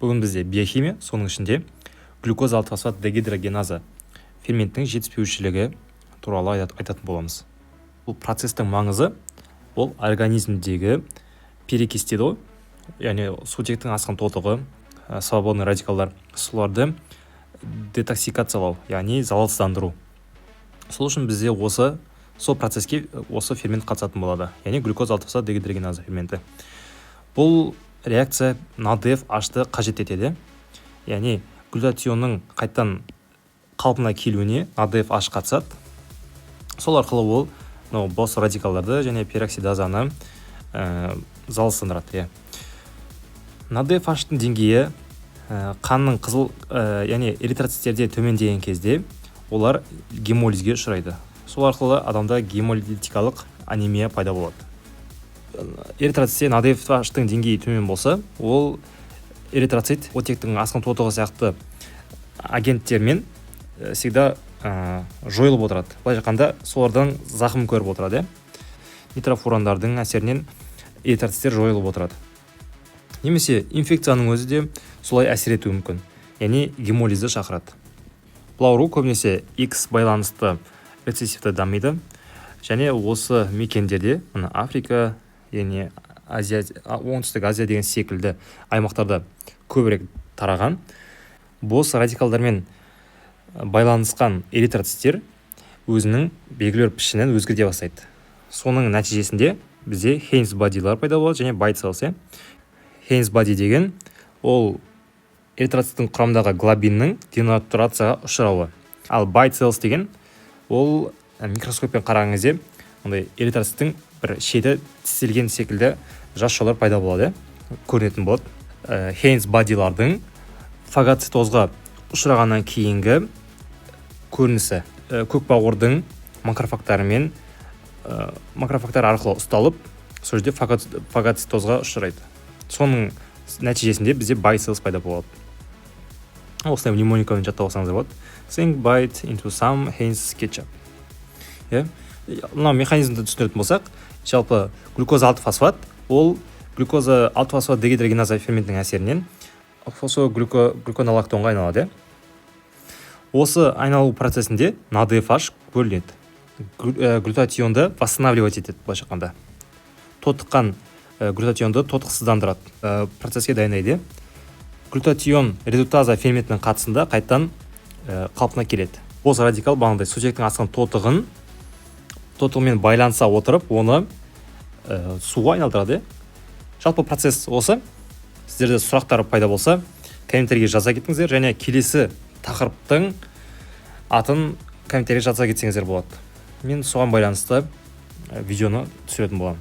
Бүгін бізде биохимия, соның ішінде глюкоза 6-фосфат дегидрогеназа ферменттің жетіспеушілігі туралы айтатын боламыз. Бұл процестің маңызы ол организмдегі перекис дейді ғой, яғни сутектің асқын тотығы, свободный радикалдар, соларды детоксикациялау, яғни залалсыздандыру. Сол үшін бізде сол процеске осы фермент қатысатын болады, яғни глюкоза 6-фосфат дегидрогеназа ферменті. Бұл реакция НАДФ-H'ты қажет етеді, яғни глютатионның қайттан қалпына келуіне НАДФ-H қатысады. Сол арқылы ол бос радикалдарды және пероксидазаны залалсыздандырады. НАДФ-H'тың деңгейі қанның қызыл, яғни эритроциттерде төмендеген кезде олар гемолизге ұшырайды. Сол арқылы адамда гемолитикалық анемия пайда болады. Эритроцитте НАДФ-H'тың деңгейі төмен болса, ол эритроцит оттектің асқын тотығы сияқты агенттермен всегда жойылып отырады. Былай жаққанда солардан зақым көріп отырады. Нитрофурандардың әсерінен эритроциттер жойылып отырады. Немесе инфекцияның өзі де солай әсер етуі мүмкін, яғни гемолизді шақырады. Бұл ауру көбінесе X байланысты рецессивті дамиды, және осы мекендерде, Африка, яғни оңтүстік Азия деген секілді аймақтарда көбірек тараған. Бос радикалдармен байланысқан эритроциттер өзінің белгілі пішінін өзгерте бастайды. Соның нәтижесінде бізде Хейнс бодилар пайда болады және байт селс. Хейнс боди деген ол эритроциттің құрамындағы глобиннің денатурацияға ұшырауы. Ал байт селс деген ол микроскоппен қараған кезде эритроциттің бір шеті тістелген секілді жас шолар пайда болады, көрінетін болады. Хейнс бодилардың фагоцитозға ұшырағаннан кейінгі көрінісі көкбауырдың макрофагтарымен макрофагтар арқылы ұсталып, сол жерде фагоцитозға ұшырайды. Соның нәтижесінде бізде байт селс пайда болады. Осылай мнемоникамен жаттап алсаңыздар болады. Think bite into some Heinz ketchup. Мына механизмді түсіндіретін болсақ, жалпы глюкоза 6-фосфат ол глюкоза 6-фосфат дегидрогеназа ферментінің әсерінен фосфоглюконолактонға айналады. Осы айналу процесінде НАДФ-H бөлінеді. Глютатионды восстанавливать етеді, былай айтқанда. Тотыққан глютатионды тотықсыздандырады, процеске дайындайды. Глютатион редутаза ферментінің қатысында қайттан қалпына келеді. Бос радикал бағындай сутектің асқын тотығымен байланса отырып, оны суға айналдырады. Жалпы процесс осы. Сіздерде сұрақтар пайда болса, комментарийге жаза кетіңіздер, және келесі тақырыптың атын комментарийге жаза кетсеңіздер болады. Мен соған байланысты видеоны түсіретін боламын.